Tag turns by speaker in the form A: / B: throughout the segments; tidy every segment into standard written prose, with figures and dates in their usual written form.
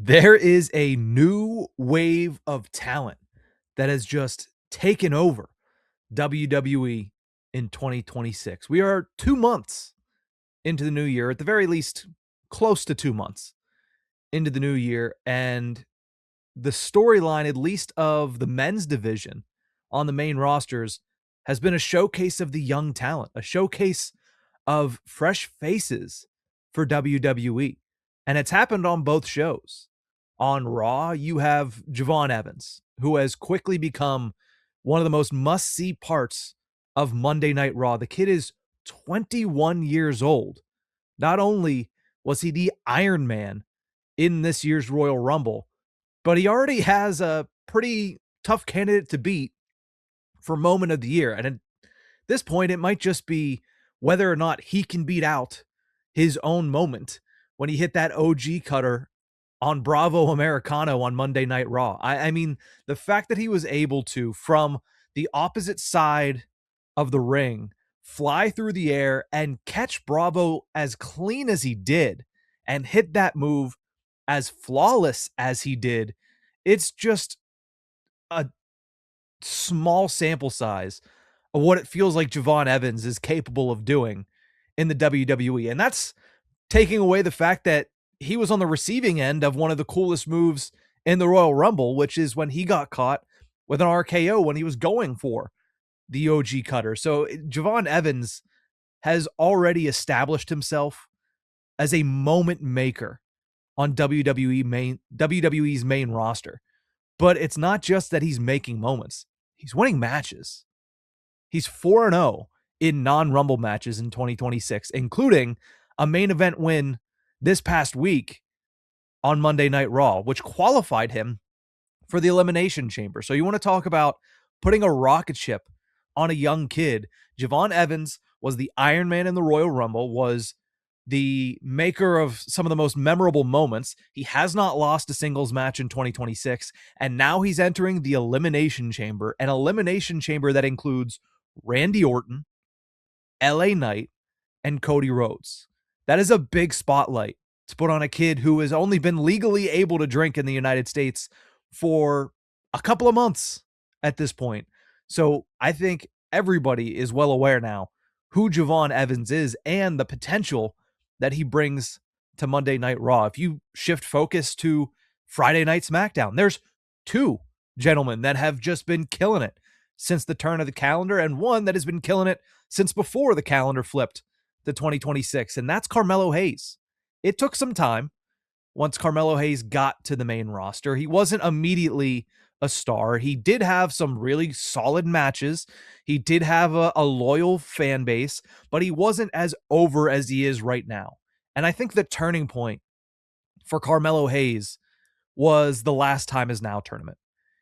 A: There is a new wave of talent that has just taken over WWE in 2026. We are 2 months into the new year, at the very least, close to 2 months into the new year, and the storyline, at least of the men's division on the main rosters, has been a showcase of the young talent, a showcase of fresh faces for WWE. And it's happened on both shows. On Raw, you have Javon Evans, who has quickly become one of the most must see parts of Monday Night Raw. The kid is 21 years old. Not only was he the Iron Man in this year's Royal Rumble, but he already has a pretty tough candidate to beat for Moment of the Year. And at this point, it might just be whether or not he can beat out his own moment when he hit that OG cutter on Bravo Americano on Monday Night Raw. I mean, the fact that he was able to, from the opposite side of the ring, fly through the air and catch Bravo as clean as he did and hit that move as flawless as he did, it's just a small sample size of what it feels like Javon Evans is capable of doing in the WWE. And that's taking away the fact that he was on the receiving end of one of the coolest moves in the Royal Rumble, which is when he got caught with an RKO when he was going for the OG cutter. So Javon Evans has already established himself as a moment maker on WWE's main roster. But it's not just that he's making moments. He's winning matches. He's 4-0 in non-Rumble matches in 2026, including a main event win this past week on Monday Night Raw, which qualified him for the Elimination Chamber. So you want to talk about putting a rocket ship on a young kid. Javon Evans was the Iron Man in the Royal Rumble, was the maker of some of the most memorable moments. He has not lost a singles match in 2026, and now he's entering the Elimination Chamber, an Elimination Chamber that includes Randy Orton, LA Knight, and Cody Rhodes. That is a big spotlight to put on a kid who has only been legally able to drink in the United States for a couple of months at this point. So I think everybody is well aware now who Javon Evans is and the potential that he brings to Monday Night Raw. If you shift focus to Friday Night Smackdown, there's two gentlemen that have just been killing it since the turn of the calendar, and one that has been killing it since before the calendar flipped to 2026, and that's Carmelo Hayes. It took some time once Carmelo Hayes got to the main roster. He wasn't immediately a star. He did have some really solid matches. He did have a loyal fan base, but he wasn't as over as he is right now. And I think the turning point for Carmelo Hayes was the Last Time Is Now tournament.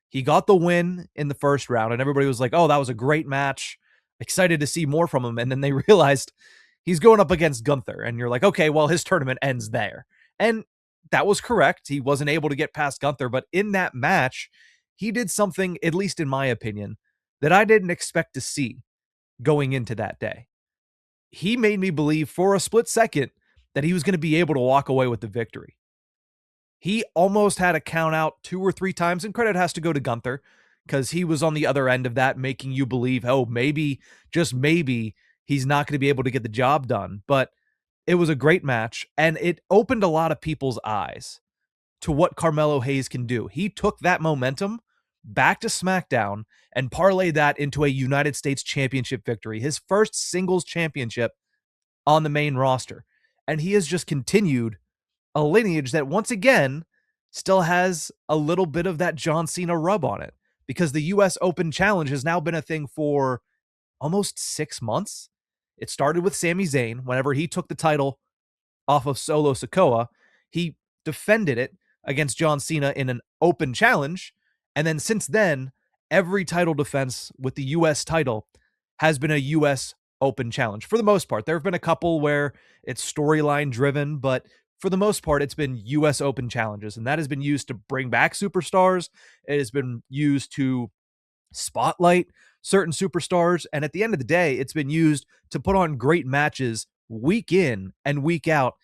A: He got the win in the first round, and everybody was like, oh, that was a great match. Excited to see more from him. And then they realized he's going up against Gunther. And you're like, okay, well, his tournament ends there. And that was correct. He wasn't able to get past Gunther. But in that match, he did something, at least in my opinion, that I didn't expect to see going into that day. He made me believe for a split second that he was going to be able to walk away with the victory. He almost had a count out 2 or 3 times, and credit has to go to Gunther because he was on the other end of that, making you believe, oh, maybe, just maybe, he's not going to be able to get the job done. But it was a great match, and it opened a lot of people's eyes to what Carmelo Hayes can do. He took that momentum back to SmackDown and parlayed that into a United States Championship victory, his first singles championship on the main roster. And he has just continued a lineage that, once again, still has a little bit of that John Cena rub on it, because the US Open Challenge has now been a thing for almost 6 months. It started with Sami Zayn. Whenever he took the title off of Solo Sikoa, he defended it against John Cena in an open challenge. And then since then, every title defense with the US title has been a US Open Challenge. For the most part, there have been a couple where it's storyline driven, but for the most part, it's been US Open challenges. And that has been used to bring back superstars. It has been used to spotlight certain superstars. And at the end of the day, it's been used to put on great matches week in and week out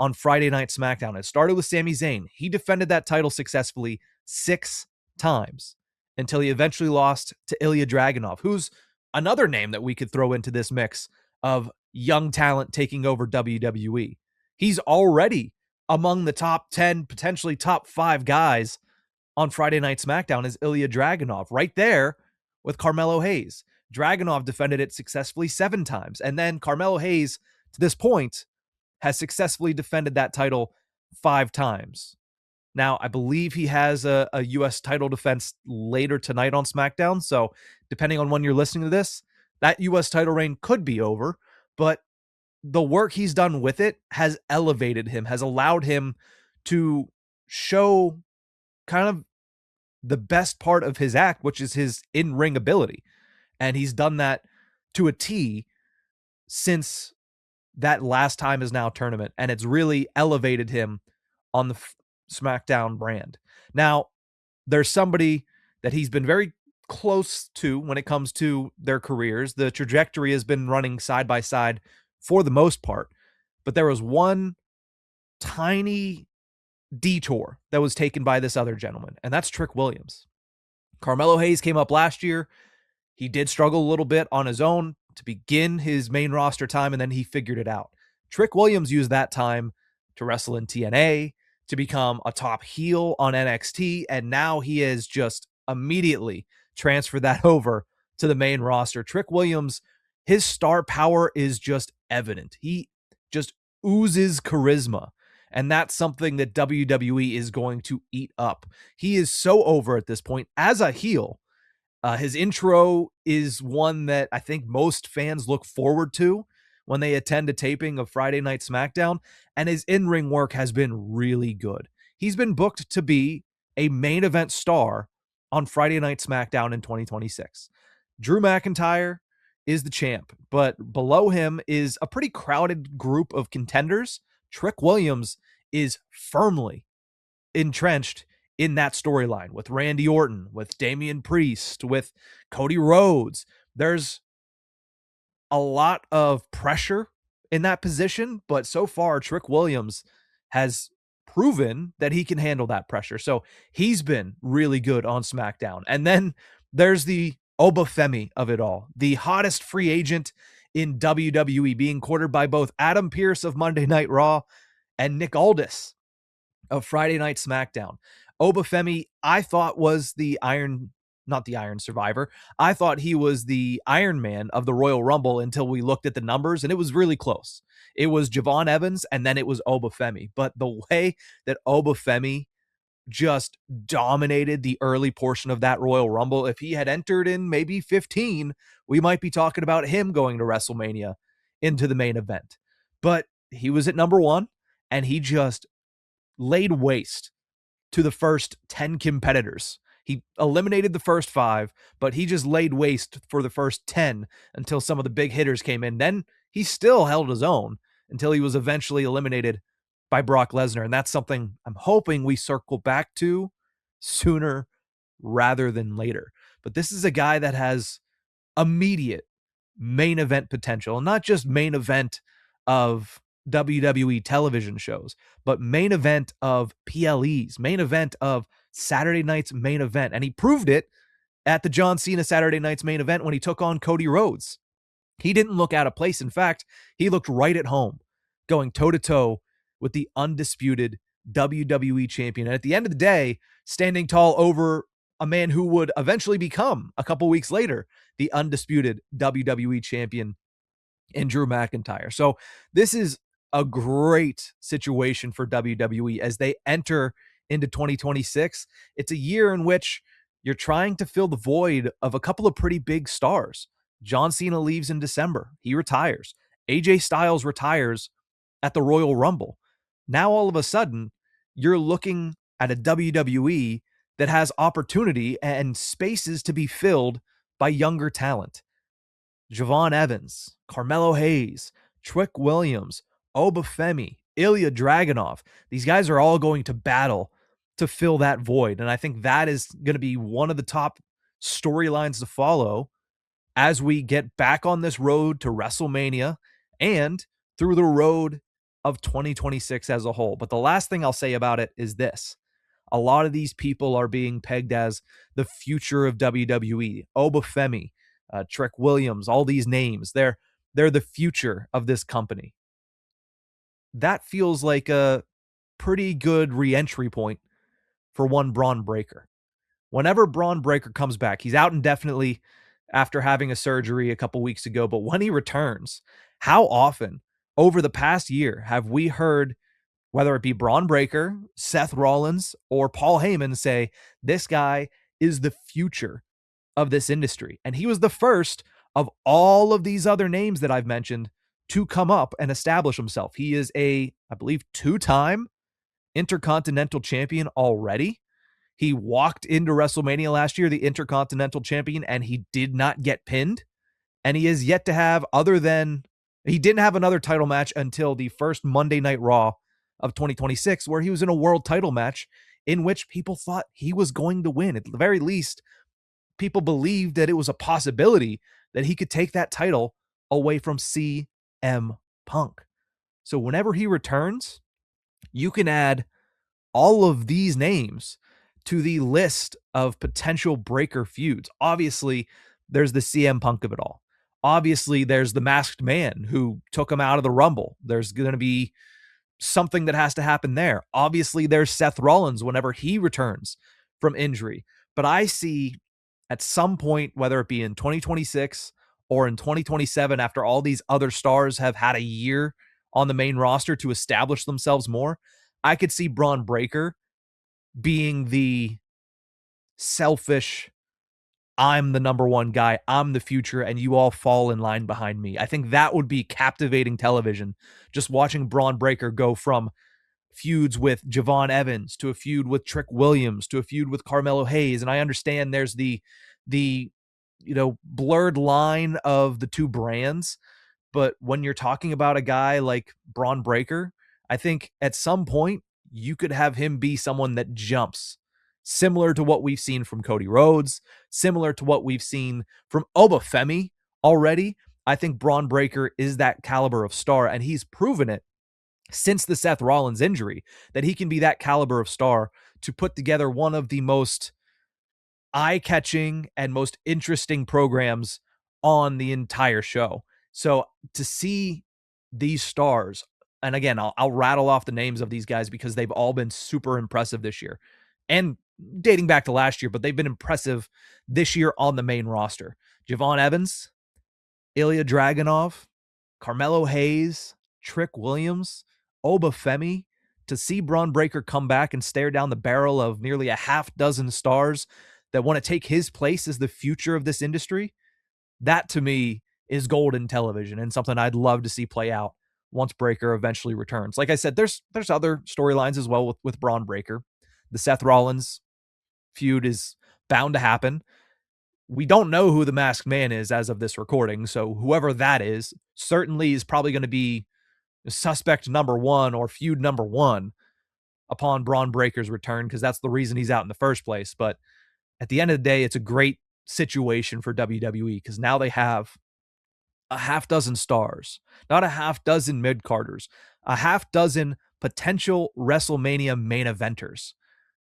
A: on Friday Night SmackDown. It started with Sami Zayn. He defended that title successfully 6 times until he eventually lost to Ilja Dragunov, who's another name that we could throw into this mix of young talent taking over WWE. He's already among the top 10, potentially top 5 guys on Friday Night SmackDown is Ilja Dragunov, right there with Carmelo Hayes. Dragunov defended it successfully 7 times. And then Carmelo Hayes, to this point, has successfully defended that title 5 times. Now, I believe he has a U.S. title defense later tonight on SmackDown. So depending on when you're listening to this, that U.S. title reign could be over. But the work he's done with it has elevated him, has allowed him to show kind of the best part of his act, which is his in-ring ability. And he's done that to a T since that last time is now tournament. And it's really elevated him on the SmackDown brand. Now, there's somebody that he's been very close to when it comes to their careers. The trajectory has been running side by side for the most part. But there was one tiny detour that was taken by this other gentleman, and that's Trick Williams. Carmelo Hayes came up last year. He did struggle a little bit on his own to begin his main roster time, and then he figured it out. Trick Williams used that time to wrestle in TNA, to become a top heel on NXT, and now he has just immediately transferred that over to the main roster. Trick Williams, his star power is just evident. He just oozes charisma. And that's something that WWE is going to eat up. He is so over at this point as a heel. His intro is one that I think most fans look forward to when they attend a taping of Friday Night SmackDown. And his in-ring work has been really good. He's been booked to be a main event star on Friday Night SmackDown in 2026. Drew McIntyre is the champ, but below him is a pretty crowded group of contenders. Trick Williams is firmly entrenched in that storyline with Randy Orton, with Damian Priest, with Cody Rhodes. There's a lot of pressure in that position, but so far Trick Williams has proven that he can handle that pressure. So he's been really good on SmackDown. And then there's the Oba Femi of it all, the hottest free agent in WWE, being courted by both Adam Pearce of Monday Night Raw and Nick Aldis of Friday Night SmackDown. Oba Femi, I thought was not the Iron Survivor. I thought he was the Iron Man of the Royal Rumble until we looked at the numbers, and it was really close. It was Javon Evans, and then it was Oba Femi. But the way that Oba Femi just dominated the early portion of that Royal Rumble, if he had entered in maybe 15, we might be talking about him going to WrestleMania into the main event. But he was at number 1, and he just laid waste to the first 10 competitors. He eliminated the first 5, but he just laid waste for the first 10 until some of the big hitters came in. Then he still held his own until he was eventually eliminated by Brock Lesnar. And that's something I'm hoping we circle back to sooner rather than later. But this is a guy that has immediate main event potential, and not just main event of WWE television shows, but main event of PLEs, main event of Saturday night's main event. And he proved it at the John Cena Saturday night's main event when he took on Cody Rhodes. He didn't look out of place. In fact, he looked right at home, going toe-to-toe with the undisputed WWE champion. And at the end of the day, standing tall over a man who would eventually become, a couple weeks later, the undisputed WWE champion in Drew McIntyre. So this is a great situation for WWE as they enter into 2026. It's a year in which you're trying to fill the void of a couple of pretty big stars. John Cena leaves in December. He retires. AJ Styles retires at the Royal Rumble. Now, all of a sudden, you're looking at a WWE that has opportunity and spaces to be filled by younger talent. Javon Evans, Carmelo Hayes, Trick Williams, Oba Femi, Ilja Dragunov. These guys are all going to battle to fill that void. And I think that is going to be one of the top storylines to follow as we get back on this road to WrestleMania and through the road of 2026 as a whole. But the last thing I'll say about it is this. A lot of these people are being pegged as the future of WWE. Femi, Trick Williams, all these names. They're the future of this company. That feels like a pretty good re-entry point for one Bron Breakker. Whenever Bron Breakker comes back, he's out indefinitely after having a surgery a couple weeks ago, but when he returns, how often over the past year have we heard, whether it be Bron Breakker, Seth Rollins, or Paul Heyman, say this guy is the future of this industry? And he was the first of all of these other names that I've mentioned to come up and establish himself. He is a, I believe, 2-time Intercontinental Champion already. He walked into WrestleMania last year, the Intercontinental Champion, and he did not get pinned. And he is yet to have, he didn't have another title match until the first Monday Night Raw of 2026, where he was in a world title match in which people thought he was going to win. At the very least, people believed that it was a possibility that he could take that title away from CM Punk. So whenever he returns, you can add all of these names to the list of potential Breakker feuds. Obviously, there's the CM Punk of it all. Obviously, there's the Masked Man who took him out of the Rumble. There's going to be something that has to happen there. Obviously, there's Seth Rollins whenever he returns from injury. But I see at some point, whether it be in 2026 or in 2027, after all these other stars have had a year on the main roster to establish themselves more, I could see Bron Breakker being the selfish, I'm the number one guy, I'm the future, and you all fall in line behind me. I think that would be captivating television, just watching Bron Breakker go from feuds with Javon Evans to a feud with Trick Williams to a feud with Carmelo Hayes. And I understand there's the blurred line of the two brands, but when you're talking about a guy like Bron Breakker, I think at some point you could have him be someone that jumps, similar to what we've seen from Cody Rhodes, similar to what we've seen from Femi already. I think Bron Breakker is that caliber of star, and he's proven it since the Seth Rollins injury, that he can be that caliber of star to put together one of the most eye-catching and most interesting programs on the entire show. So to see these stars, and again, I'll rattle off the names of these guys because they've all been super impressive this year and dating back to last year, but they've been impressive this year on the main roster. Javon Evans, Ilja Dragunov, Carmelo Hayes, Trick Williams, Femi. To see Bron Breakker come back and stare down the barrel of nearly a half dozen stars that want to take his place as the future of this industry, that to me is golden television and something I'd love to see play out once Breakker eventually returns. Like I said, there's other storylines as well with Bron Breakker. The Seth Rollins feud is bound to happen. We don't know who the Masked Man is as of this recording, so whoever that is certainly is probably going to be suspect number one or feud number one upon Bron Breakker's return, because that's the reason he's out in the first place. But at the end of the day, it's a great situation for WWE because now they have a half dozen stars, not a half dozen mid-carders, a half dozen potential WrestleMania main eventers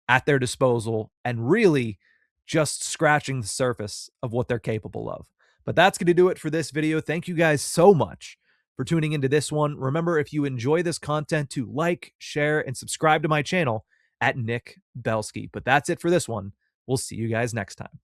A: at their disposal, and really just scratching the surface of what they're capable of. But that's going to do it for this video. Thank you guys so much for tuning into this one. Remember, if you enjoy this content, to like, share, and subscribe to my channel at Nick Belsky. But that's it for this one. We'll see you guys next time.